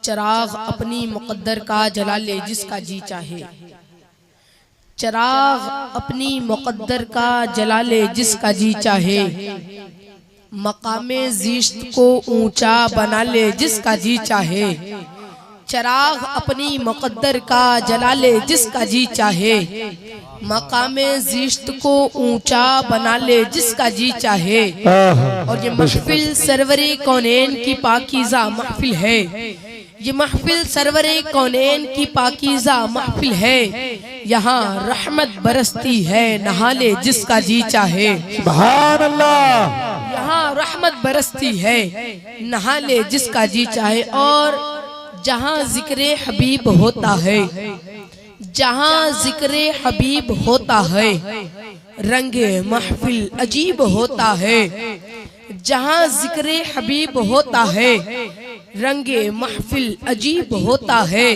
चराग अपनी मुक़द्दर का जला ले जिसका जी चाहे। चराग अपनी मुक़द्दर का जला ले जिसका जी चाहे। मकामे ज़िश्त को ऊंचा बना ले जिसका जी चाहे। चराग अपनी मुक़द्दर का जला ले जिसका जी चाहे। मकामे ज़िश्त को ऊंचा बना ले जिसका जी चाहे। और ये महफिल सरवरे कौनैन की पाकीज़ा महफिल है। ये महफिल सरवरे कौनैन की पाकीज़ा महफिल है। यहाँ रहमत बरसती है नहा ले जिसका जी चाहे। सुभान अल्लाह। यहाँ रहमत बरसती है नहा ले जिसका जी चाहे। और जहाँ जिक्रे हबीब होता है, जहाँ जिक्रे हबीब होता है, रंगे महफिल अजीब होता है। जहाँ जिक्रे हबीब होता है, रंगे महफिल अजीब होता है।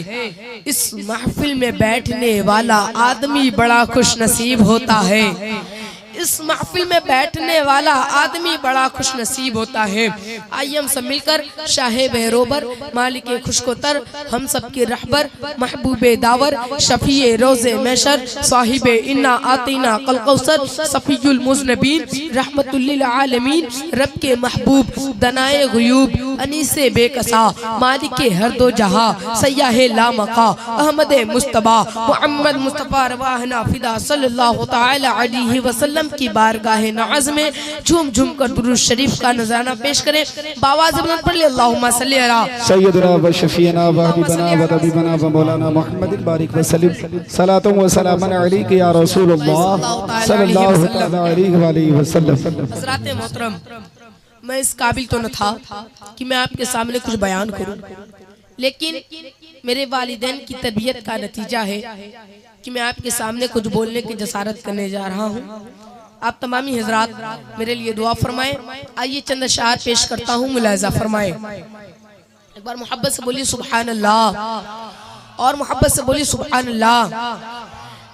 इस महफिल में बैठने वाला आदमी बड़ा खुश नसीब होता है। इस महफिल में बैठने वाला आदमी बड़ा खुश नसीब होता है। आइए हम सब मिलकर शाहे बहरोबर मालिक खुशकोतर हम सब के रहबर महबूबे दावर शफीए रोज़े महशर साहिबे इन्ना आतीना कल कौसर सफीयुल मुज़नबीन रहमतुल लिल आलमीन रब के महबूब दनाए गुयूब अनीसे बेकसा मालिक हर दो जहां सयाहे लामका अहमद मुस्तबा मोहम्मद मुस्तफा रवाहना फिदा सल्लल्लाहु तआला अलैहि वसल्लम की बारगाह नाज में झूम झूम कर दुरूद शरीफ का नजराना पेश करें। बावाज़ बुलंद पढ़ ले अल्लाहुम्मा सल्ली अला सय्यदना व शफीना व हबीबना व तबीबना व मौलाना मुहम्मद बारिक व सल्लम सलातु व सलामन अलैका या रसूलुल्लाह सल्लल्लाहु अलैहि वसल्लम। हज़रात मोहतरम, मैं इस काबिल तो न था कि मैं आपके सामने कुछ बयान करूं, लेकिन मेरे वालिदैन की तरबियत का नतीजा है कि मैं आपके सामने कुछ बोलने की जसारत करने जा रहा हूं। आप तमामी हजरात मेरे लिए दुआ फरमाएं। आइए चंद अशआर पेश करता हूँ, मुलाहिज़ा फरमाएं। एक बार मोहब्बत से बोलिए सुभान अल्लाह, और मोहब्बत से बोलिए सुभान अल्लाह।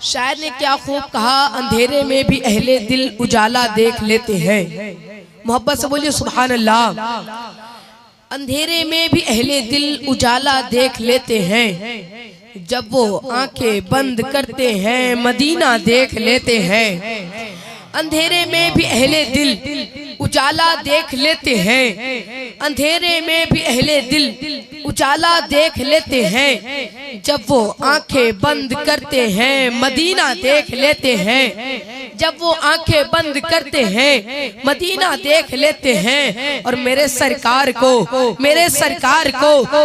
शायर ने क्या खूब कहा, अंधेरे में भी अहले दिल उजाला देख लेते हैं। मोहब्बत से बोलिए सुभान अल्लाह। अंधेरे में भी अहले दिल उजाला देख लेते हैं। जब वो आंखें बंद करते हैं मदीना देख लेते हैं। अंधेरे में भी अहले दिल उजाला देख लेते हैं। अंधेरे में भी अहले दिल उजाला देख लेते हैं। जब वो आंखें बंद करते हैं मदीना देख लेते हैं। जब वो आंखें बंद करते हैं मदीना देख लेते हैं। और मेरे सरकार को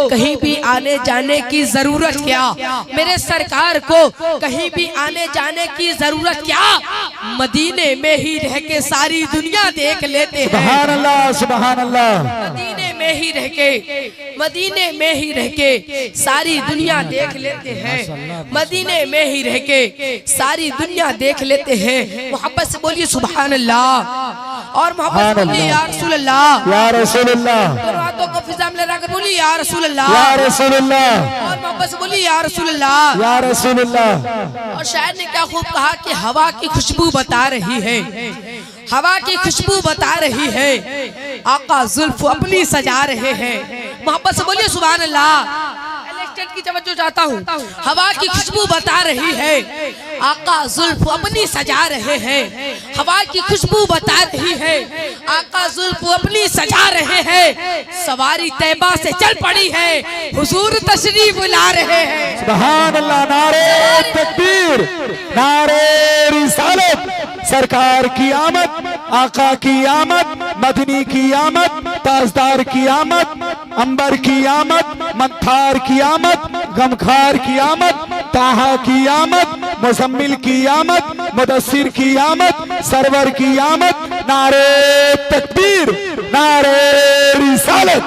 कहीं भी आने जाने की जरूरत क्या, मेरे सरकार को कहीं भी आने जाने की जरूरत क्या, मदीने में ही रह के सारी दुनिया देख लेते हैं। सुभान अल्लाह, सुभान अल्लाह। मदीने में ही रह के सारी दुनिया देख लेते हैं। मदीने में ही रह के सारी दुनिया देख लेते हैं। मोहब्बत से बोलिए सुभान अल्लाह, और मोहब्बत से बोलिए या रसूल अल्लाह, या रसूल अल्लाह। हाथों को फिजा में लगा कर बोलिए या रसूल अल्लाह, या रसूल अल्लाह। और मोहब्बत से बोलिए या रसूल अल्लाह, या रसूल अल्लाह। और शायर ने क्या खूब कहा कि हवा की खुशबू बता रही है, हवा की खुशबू बता रही है, आका जुल्फ अपनी सजा रहे हैं। मोहब्बत से बोलिए सुभान अल्लाह। की तवज्जो चाहता हूँ। हवा की खुशबू बता रही है, आका जुल्फ अपनी सजा रहे हैं। हवा की खुशबू बता रही है, आका जुल्फ अपनी सजा रहे हैं। सवारी तैबा से चल पड़ी है, हुजूर तशरीफ ला रहे हैं। सुभान अल्लाह। नारे तकबीर, नारे रिसालत, सरकार की आमद, आका की आमद, मदनी की आमद, ताजदार की आमद, अंबर की आमद, मंथार की आमद, गमखार की आमद, ताहा की आमद, मुजम्मिल की आमद, मुदस्सिर की आमद, सरवर की आमद। नारे तकबीर, नारे रिसालत।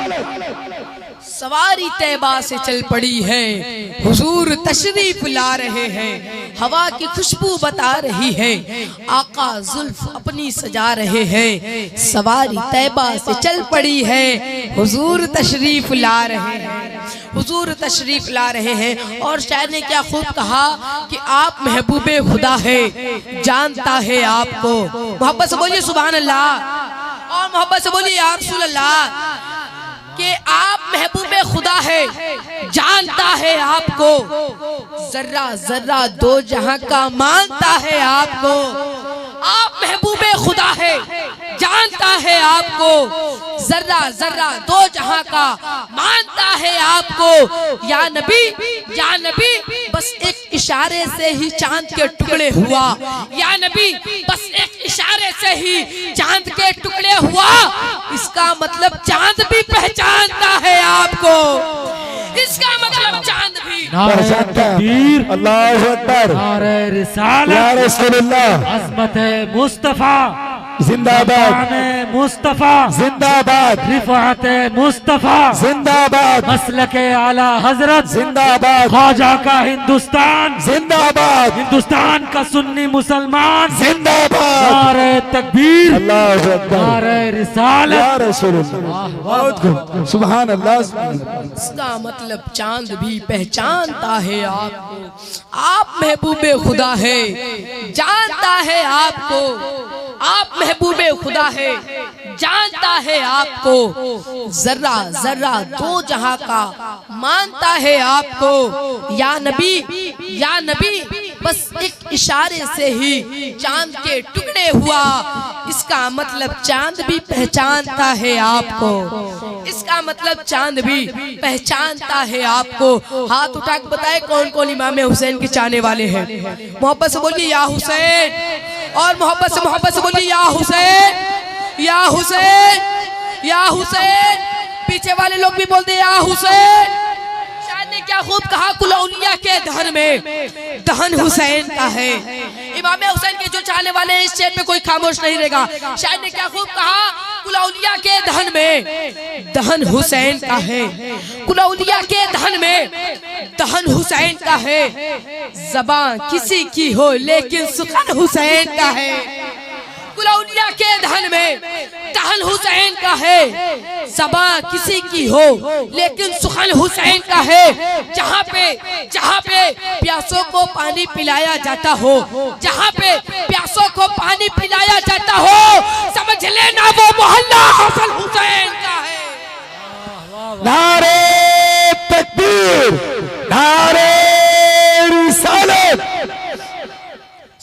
सवारी तैबा से चल पड़ी है, हुजूर तशरीफ ला रहे हैं। हवा की खुशबू बता रही है, आका जुल्फ अपनी सजा रहे हैं। सवारी तैबा से चल पड़ी है, हुजूर तशरीफ ला रहे हैं, हुजूर तशरीफ ला रहे हैं। और शायर ने क्या खूब कहा कि आप महबूबे खुदा है, जानता है आपको। मोहब्बत से बोलिए सुभान अल्लाह, और मोहब्बत से बोलिए या रसूल अल्लाह। कि आप महबूबे खुदा है, जानता है आपको, जर्रा जर्रा दो जहां का मानता है आपको। आप महबूबे खुदा है, जानता है आपको, जर्रा जर्रा दो जहां का मानता है आपको। या नबी बस एक इशारे से ही चांद के टुकड़े हुआ। या नबी बस एक इशारे से ही चांद के टुकड़े हुआ। इसका मतलब चांद भी पहचानता है आपको। इसका मतलब चांद भी तकबीर, अल्लाहु अकबर, नारे रिसालत, या रसूलुल्लाह, अज़मत मुस्तफा, जिंदाबाद, मुस्तफा जिंदाबाद, रिफात मुस्तफा, जिंदाबाद, मसलक आला हजरत जिंदाबाद, ख्वाजा का हिंदुस्तान जिंदाबाद, हिंदुस्तान का सुन्नी मुसलमान जिंदाबाद, नारे तकबीर, अल्लाहु अकबर, नारे रिसालत, या रसूलुल्लाह, बहुत खूब, सुभान अल्लाह। इसका मतलब चांद भी पहचानता है आपको। आप महबूबे खुदा है, जानता है आपको। आप महबूबे खुदा है, जानता है आपको। जर्रा जर्रा दो जहां का मानता है आपको। या नबी बस एक इशारे से ही चांद के टुकड़े हुआ। इसका मतलब चांद भी पहचानता है आपको। इसका मतलब चांद भी पहचानता है आपको। हाथ उठा के बताए कौन कौन इमाम हुसैन के चाहने वाले हैं। मोहब्बत से बोलिए या हुसैन, और मोहब्बत से बोलिए या हुसैन, या हुसैन, या हुसैन। पीछे वाले लोग भी बोलते या हुसैन। शायद ने क्या खूब कहा, कुल औलिया के दहन में दहन हुसैन का है। इमाम हुसैन के जो चाहने वाले हैं इस शेर पे कोई खामोश नहीं रहेगा। शायद ने क्या खूब कहा, कुल औलिया के दहन में दहन हुसैन का है। कुल औलिया के दहन में दहन हुसैन का है। ज़बान किसी की हो लेकिन सुखन हुसैन का है। कुल औलिया के दहन में दहन हुसैन का है। ज़बान किसी की हो लेकिन सुखन हुसैन का है। जहाँ पे प्यासों को पानी पिलाया जाता हो, जहाँ पे प्यासों को पानी पिलाया जाता हो, समझ लेना वो मोहल्ला हसन हुसैन का है। नारे तकबीर, नारे रिसालत,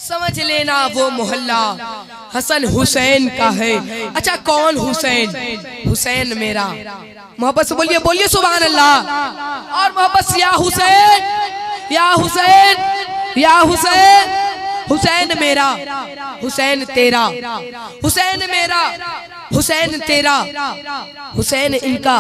समझ लेना वो मोहल्ला हसन हुसैन का है। अच्छा कौन हुसैन? हुसैन मेरा। मोहब्बत से बोलिए, बोलिए सुभान अल्लाह। और मोहब्बत से या हुसैन, या हुसैन, या हुसैन। हुसैन मेरा, हुसैन तेरा, हुसैन मेरा, हुसैन तेरा, हुसैन इनका,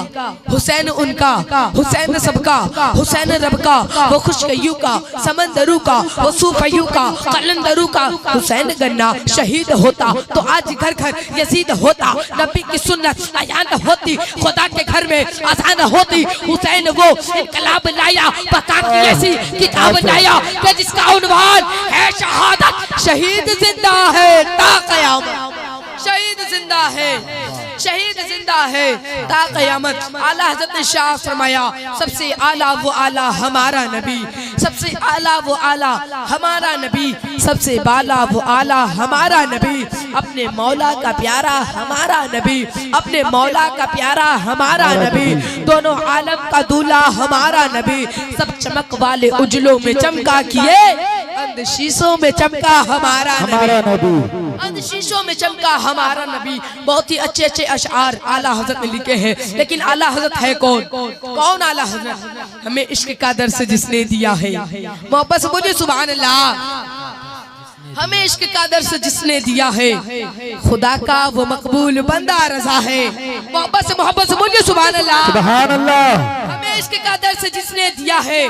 हुसैन उनका, हुसैन सबका, हुसैन रब का, वो खुशकयू का, समंदरू का, वो सूफयू का, कलंदरू का। हुसैन गन्ना शहीद होता तो आज घर घर यजीद होता। नबी की सुन्नत आयान होती, खुदा के घर में आसान होती। हुसैन वो इनकलाब लाया, बका की ऐसी किताब लाया कि जिसका उन्वान है शहादत। शहीद जिंदा है ता क़यामत, शहीद जिंदा है, शहीद जिंदा है ता क़यामत। आला हज़रत ने शाह फरमाया, सबसे आला वो आला हमारा नबी, सबसे आला वो आला हमारा नबी, सबसे बाला वो आला हमारा नबी। अपने मौला का प्यारा हमारा नबी, अपने मौला का प्यारा हमारा नबी, दोनों आलम का दूल्हा हमारा नबी। सब चमक वाले उजलों में चमका किए, अंध शीशों में चमका हमारा नबी, अंध शीशों में चमका हमारा नबी। बहुत ही अच्छे अच्छे अशआर आला हज़रत ने लिखे हैं, लेकिन आला हज़रत है कौन? कौन आला हज़रत? हमें इश्क का दर्स जिसने दिया है। मोहब्बत से बोलिए सुभान अल्लाह। हमें इश्क का दर्स जिसने दिया है, खुदा का वो मकबूल बंदा रजा है। मोहब्बत से बोलिए सुभान अल्लाह, सुभान अल्लाह। हमें इश्क का दर्स जिसने दिया है,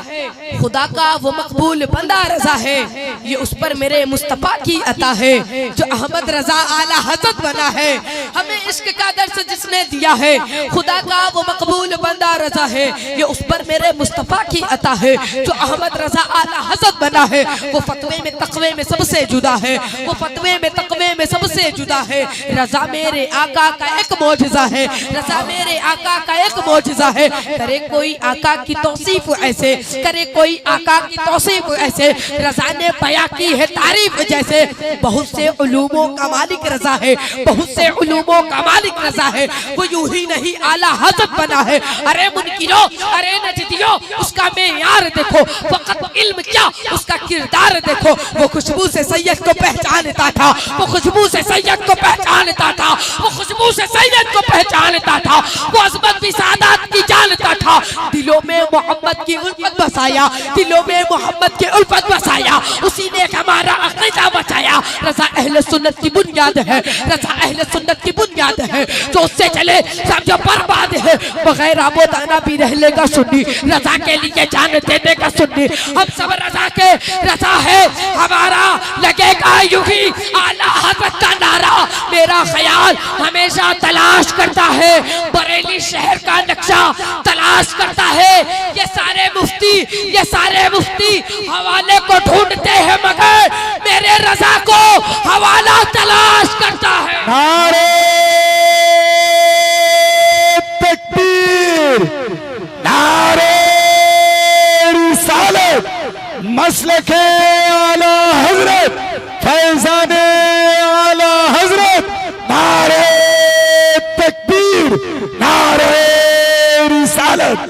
खुदा का वो मकबूल बंदा रजा है। ये उस पर मेरे मुस्तफा की अता है जो अहमद रजा आला हज़रत बना है। हमें इश्क का दर्स जिसने दिया है, खुदा का वो मकबूल बंदा रजा है। ये उस पर मेरे मुस्तफा की अता है जो अहमद रजा आला हज़रत बना है। वो फतवे में तकवे में सबसे जुदा है, वो फतवे में तकवे में सबसे जुदा है। रजा मेरे आका का एक मौजज़ा है, रजा मेरे आका का एक मौजज़ा है। करे कोई आका की तौसीफ ऐसे, करे कोई आका की तौसीफ ऐसे, रजा ने बयां की है तारीफ जैसे। बहुत से उलूमों का मालिक रजा है, बहुत से उलूमों का मालिक रजा है, वो यूं ही नहीं आला हजरत बना है। अरे मुनकिरो, अरे नजदियो, उसका मेयार देखो, फकत इल्म क्या उसका किरदार देखो। वो खुशबू से सैयद को पहचानता था, वो खुशबू से सैयद को पहचानता था, वो खुशबू से सैयद को पहचानता था, वो अज़मत भी सादात की जानता था। दिलों में मोहब्बत की उल्फत बसाया, दिलों में मोहब्बत की उल्फत बसाया, उसी ने हमारा अक़ीदा बचाया। रज़ा अहले सुन्नत की बुनियाद है, रज़ा अहले सुन्नत की बुनियाद है, जो उससे चले सब जो बर्बाद है। बगैर आबो दाना भी रह लेगा सुन्नी, रज़ा के लिए जान दे देगा सुन्नी। हम सब रज़ा के रज़ा है हमारा, लगेगा यूं ही आला हज़रत का नारा। मेरा ख्याल हमेशा तलाश करता है, बरेली शहर का नक्शा तलाश करता है। ये सारे मुफ्ती हवाले को ढूंढते हैं, मगर मेरे रज़ा को हवाला तलाश करता है। नारे तकबीर, नारे रिसालत, मसलके आला हजरत, फैज़ाने आला हजरत। नारे तकबीर, नारे रिसालत।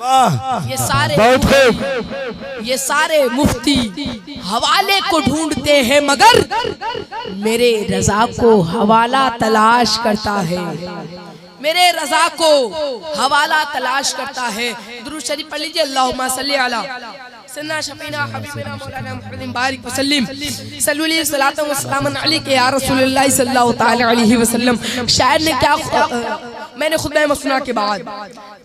वाह, ये सारे बहुत खूब। ये सारे मुफ्ती हवाले को ढूंढते हैं, मगर मेरे रज़ा को हवाला तलाश करता है। मेरे रज़ा को हवाला तलाश करता है। दुरूद शरीफ पढ़ लीजिए। अल्लाहुम्मा सल्ली अला सन्ना शफीना हबीबना मौलाना मुहम्मद बारिक वसल्लम सल्लल्लाहु अलैहि सल्लल्लाहु वसल्लम अलैहि या रसूलुल्लाह सल्लल्लाहु तआला अलैहि वसल्लम। शायर ने क्या, मैंने खुद मसना के बाद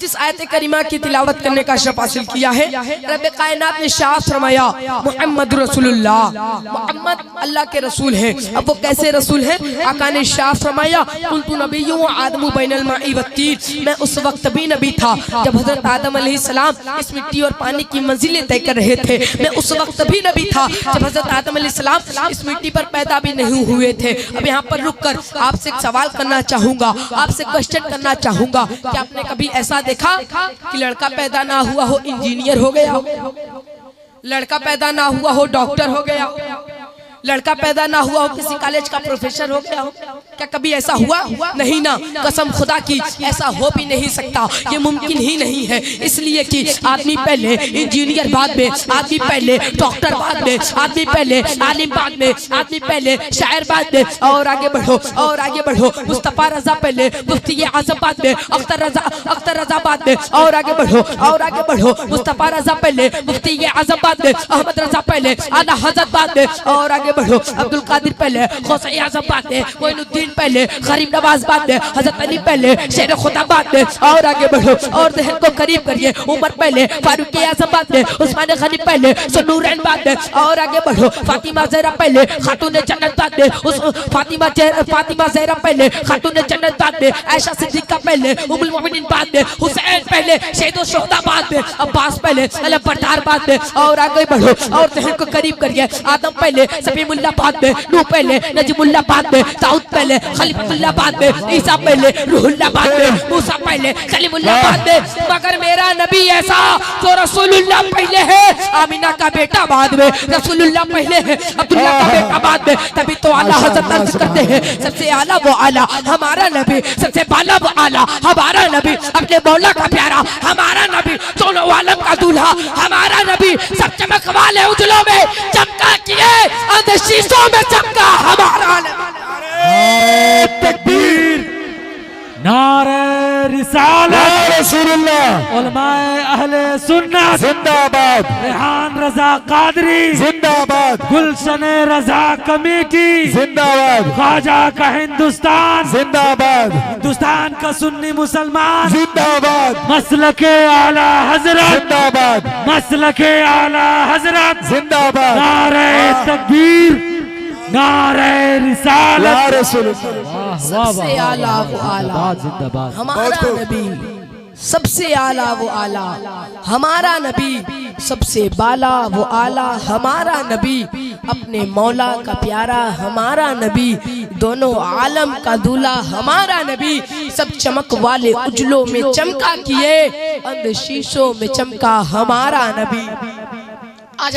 जिस आयत करीमा की तिलावत करने का शर्फ हासिल किया है, रब कायनात ने शाह फरमाया मुहम्मद रसूलुल्लाह, मुहम्मद अल्लाह के रसूल है। अब वो कैसे रसूल है? आका ने शाह फरमाया कुन्तु नबिय्युन व आदमु बैनल माई वत्तीन। मैं उस वक्त भी नबी था जब हजरत आदम अलैहिस्सलाम इस मिट्टी और पानी की मंजिलें तय कर रहे थे। मैं उस वक्त भी नबी था जब हजरत आदम अलैहिस्सलाम इस मिट्टी पर पैदा भी नहीं हुए थे। अब यहाँ पर रुककर आपसे एक सवाल करना चाहूंगा, आपसे क्वेश्चन करना चाहूंगा कि आपने कभी ऐसा देखा कि लड़का पैदा ना हुआ हो इंजीनियर हो गया हो, लड़का पैदा ना हुआ हो डॉक्टर हो गया हो, लड़का पैदा ना हुआ हो किसी कॉलेज का प्रोफेसर हो गया हो? क्या कभी ऐसा हुआ? नहीं ना, कसम खुदा की ऐसा हो भी नहीं सकता, ये मुमकिन ही नहीं है। इसलिए कि आदमी पहले इंजीनियर, बाद में आदमी पहले डॉक्टर, बाद में आदमी पहले आलिम, बाद में आदमी पहले शायर, बाद में और आगे बढ़ो और आगे बढ़ो। मुस्तफा रजा पहले, मुफ्ती आजम बाद में, अख्तर रजा बाद में और आगे बढ़ो और आगे बढ़ो। मुस्तफा रजा पहले, मुफ्ती आजम बाद में, अहमद रजा पहले, आला हज़रत बाद में और आगे बढ़ो। अब्दुल कादिर पहले, गौसे आज़म बाद में, मोइनुद्दीन पहले, गरीब नवाज बाद में, हजरत अली पहले, शेर खुदा बाद में और आगे बढ़ो और जहन को करीब करिए। उमर पहले, फारूक आज़म बाद में, उस्मान गनी पहले, सुनूरैन बाद में और आगे बढ़ो। फातिमा ज़हरा पहले, खातून जन्नत बाद में, उस फातिमा ज़हरा पहले, खातून जन्नत बाद में, आयशा सिद्दीक़ा पहले, उम्मुल मोमिनीन बाद में, हुसैन पहले, शहीदो शुहदा बाद में, अब्बास पहले, अलबरदार बाद में और आगे बढ़ो और जहन को करीब करिए। आदम पहले, सफीमुल्लाह बाद में, नूह पहले, नजीमुल्लाह बाद में, दाऊद पहले, खलीफुल्लाह बाद में, ईसा पहले, रूहुल्लाह बाद में, मूसा पहले, कलीमुल्लाह बाद में। मगर मेरा नबी ऐसा जो रसूलुल्लाह पहले है, आमिना का बेटा बाद में, रसूलुल्लाह पहले है, अब्दुल्लाह का बेटा बाद में। तभी तो आला हज़रत अर्ज़ करते हैं सबसे आला वो आला हमारा नबी, सबसे बाला वो आला हमारा नबी, अपने मौला का प्यारा हमारा नबी, दोनों आलम का दूल्हा हमारा नबी, सब चमक वाले उजलों में चमका किए, शीशों में चमका हमारा नारे तकबीर, नारे रिसालत, नारे रसूलुल्लाह, उलमाए अहले सुन्नत जिंदाबाद, रेहान रजा कादरी जिंदाबाद, गुलशन रजा कमेटी जिंदाबाद, ख्वाजा का हिंदुस्तान जिंदाबाद, हिंदुस्तान का सुन्नी मुसलमान जिंदाबाद, मसलके आला हजरत, जिंदाबाद, मसलके आला हजरत, जिंदाबाद। नारे तकबीर, नारे रिसालत, या रसूलुल्लाह, सबसे आला वो आला जिंदाबाद, हमारा नबी, सबसे आला वो आला हमारा नबी, सबसे बाला वो आला हमारा नबी, अपने मौला का प्यारा हमारा नबी, दोनों आलम का दूल्हा हमारा नबी, सब चमक वाले उजलों में चमका किए, अंध शीशों में चमका हमारा नबी। आज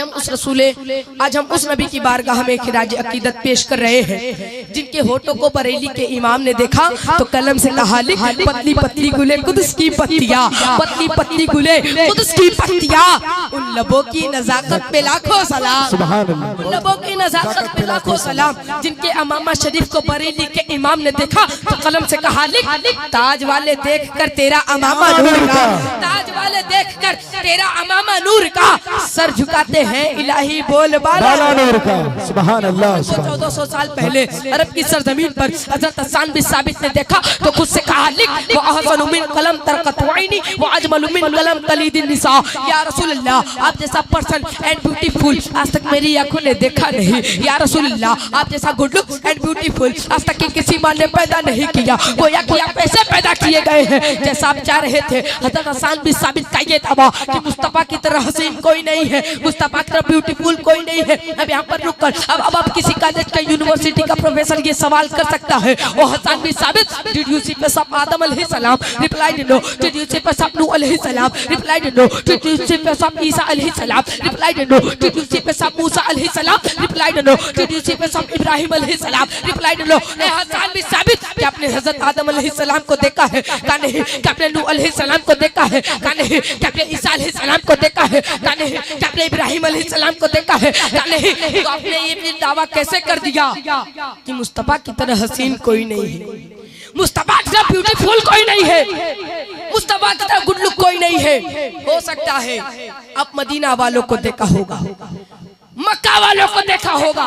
हम उस नबी की बारगाह में खिराज अकीदत पेश कर रहे हैं जिनके होठों को बरेली के इमाम ने देखा तो कलम से कहा लिख पतली पतली गुले कुद्स की पत्तियां, पतली पतली गुले कुद्स की पत्तियां। उन लबों की नजाकत पे लाखों सलाम, सुभान अल्लाह। उन लबों की नजाकत पे लाखों सलाम। जिनके अमामा शरीफ को बरेली के इमाम ने देखा तो कलम से कहा लिख ताज वाले देख कर तेरा अमामा नूर का, ताज वाले देख कर तेरा अमामा नूर का, सर झुकाते हैं इलाही बोल बाला नूर का। सुभान अल्लाह। 1400 साल पहले अरब की सरजमीन पर हजरत हसन बिन साबित ने देखा तो खुद से कहा लिख वो अहसनु मिन कलम तरकत वाइनी वो अजमलु मिन कलम तलीदिन निसा। या रसूल अल्लाह, आप जैसा पर्सन एंड ब्यूटीफुल आज तक मेरी आंखों ने देखा नहीं। या रसूल अल्लाह, आप जैसा गुड लुक एंड ब्यूटीफुल आज तक किसी माँ ने पैदा नहीं किया। वो या कि आप ऐसे पैदा किए गए हैं जैसा आप चाह रहे थे। हजरत हसन बिन साबित का ये दावा कि मुस्तफा की तरह हसीन कोई नहीं है, मुस्तफा की तरह ब्यूटीफुल कोई नहीं है। अब यहाँ पर रुक कर अब आप किसी कॉलेज का यूनिवर्सिटी का प्रोफेसर ये सवाल कर सकता है ओ हसन बिन साबित, डिड यू सी पेशाब आदम अलैहिस्सलाम? Replied no. Did you see पेशाब नूह अलैहिस्सलाम? Replied no. Did you see पेशाब ईसा अलैहिस्सलाम? Replied no. Did you see पेशाब मूसा अलैहिस्सलाम? Replied no. Did you see पेशाब इब्राहिम अलैहिस्सलाम? Replied no. ए हसन बिन साबित, क्या आपने हजरत आदम अलैहिस्सलाम को देखा है? का नहीं। क्या आपने नूह अलैहिस्सलाम को देखा है? का नहीं। क्या आपने ईसा अलैहिस्सलाम को देखा है? का नहीं। क्या आपने इब्राहिम अलैहिस्सलाम को देखा है? का नहीं। तो आपने ये फिर दावा कैसे कर दिया कि मुस्तफा की तरह हसीन कोई नहीं है, मुस्तफा की तरह ब्यूटीफुल कोई नहीं है, मुस्तफा की तरह गुड लुक कोई नहीं है? हो सकता है आप मदीना वालों को देखा होगा, मक्का वालों को देखा होगा,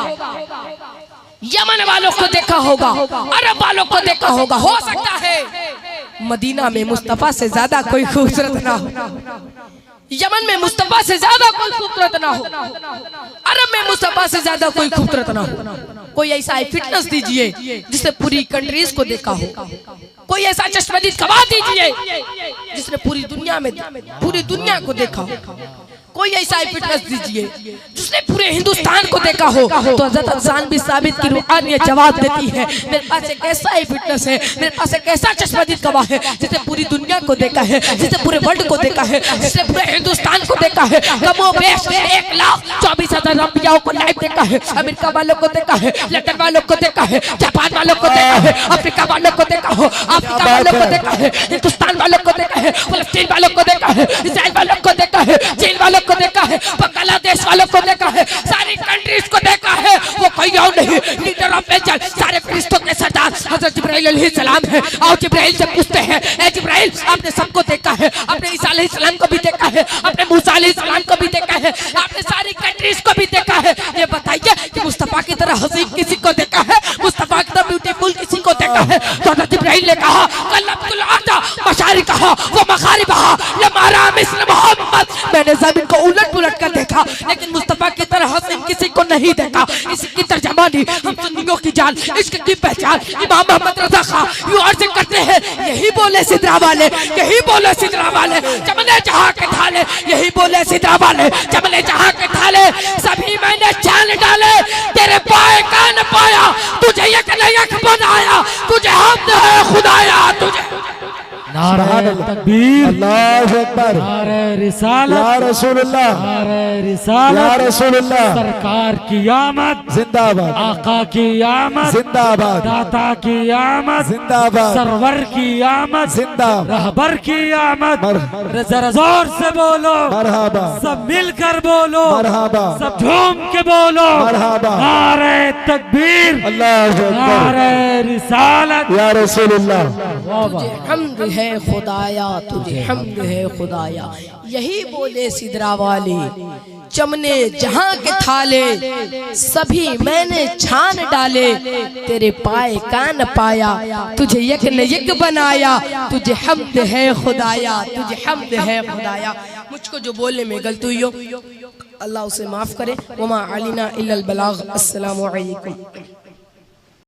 यमन वालों को देखा होगा, अरब वालों को देखा होगा। हो सकता है मदीना में मुस्तफा से ज्यादा कोई खूबसूरत ना हो, यमन में मुस्तफा से ज्यादा कोई खूबसूरत ना हो, अरब में मुस्तफा से ज्यादा कोई खूबसूरत ना हो। कोई ऐसा फिटनेस दीजिए जिसने पूरी कंट्रीज को देखा हो, कोई ऐसा चश्मदीद कमा दीजिए जिसने पूरी दुनिया को देखा हो। कोई ऐसा फिटनेस दीजिए जिसने पूरे हिंदुस्तान को देखा हो। तो हज़रत हसन बिन साबित की रूहानियत जवाब देती है मेरे पास एक ऐसा ही फिटनेस है, मेरे पास एक ऐसा चश्मदीद गवाह है जिसने पूरी दुनिया को देखा है, जिसने पूरे वर्ल्ड को देखा है, जिसने पूरे हिंदुस्तान को देखा है। कमोबेश 1,24,000 अंबियाओं को लाइव देखा है, अमेरिका वालों को देखा है, लंदन वालों को देखा है, जापान वालों को देखा है, अफ्रीका वालों को देखा हो, अफ्रीका वालों को देखा है, हिंदुस्तान वालों को देखा है, फलस्तीन वालों को देखा है, इजराइल वालों को देखा है, चीन वालों को देखा है, बांग्लादेश वालों को देखा है, सारी कंट्रीज को देखा है। वो कोई और नहीं, लीडर ऑफ एंजल, सारे फरिश्तों के सरदार हजरत जिब्राइल अलैहिस्सलाम है। और जिब्राइल से पूछते हैं ए जिब्राइल, आपने सबको देखा है, आपने ईसा अलैहिस्सलाम को भी देखा है, आपने मूसा अलैहिस्सलाम को भी देखा है, आपने सारी कंट्रीज को भी देखा है। ये बताइए कि मुस्तफा की तरह हसीन किसी को देखा है, मुस्तफा की तरह ब्यूटीफुल किसी को देखा है? तो हजरत जिब्राइल ने कहा कल्लतुल अर्द मशारिकहा व मगारिबहा लमारा मिस्ल मोहम्मद, मैंने जमीन को उलट पुलट कर देखा लेकिन मुस्तफा की तरह हसीन किसी को नहीं देखा। इसकी तर्जमानी हम सुन्नियों की जान, इश्क की पहचान इमाम मोहम्मद रज़ा खां यूं अर्ज करते हैं, यही बोले सिदरा वाले, यही बोले सिदरा वाले, जमले जहां के थाले, यही बोले सिदरा वाले, जमले जहां के थाले, सभी मैंने जान डाले, तेरे पाए का न पाया, तुझे यक न यक बनाया, तुझे हमद है खुदाया, तुझे नारे तकबीर, अल्लाहु अकबर, नारे रिसालत, या रसूलुल्लाह, नारे या रिसालत, रसूलुल्लाह, सरकार की आमद, जिंदाबाद, आका की आमद, जिंदाबाद, दाता की आमद, जिंदाबाद, सरवर की आमद, जिंदाबाद, रहबर की आमद। मरहबा, जरा जोर से बोलो, मरहबा, सब मिलकर बोलो, मरहबा, सब झूम के बोलो, मरहबा, नारे तकबीर, अल्लाहु अकबर, नारे रिसालत, या रसूलुल्लाह। तुझे हम्द है खुदाया, तुझे हम्द है खुदाया, यही बोले सिदरा वाले, चमने जहां के थाले, सभी मैंने छान डाले, तेरे पाए कान पाया, तुझे यक न यक बनाया, तुझे हम्द है खुदाया, तुझे हम्द है खुदाया। मुझको जो बोलने में गलती हुई हो अल्लाह उसे माफ करे। वमा अलीना इल्लल बलाग। अस्सलामु अलैकुम।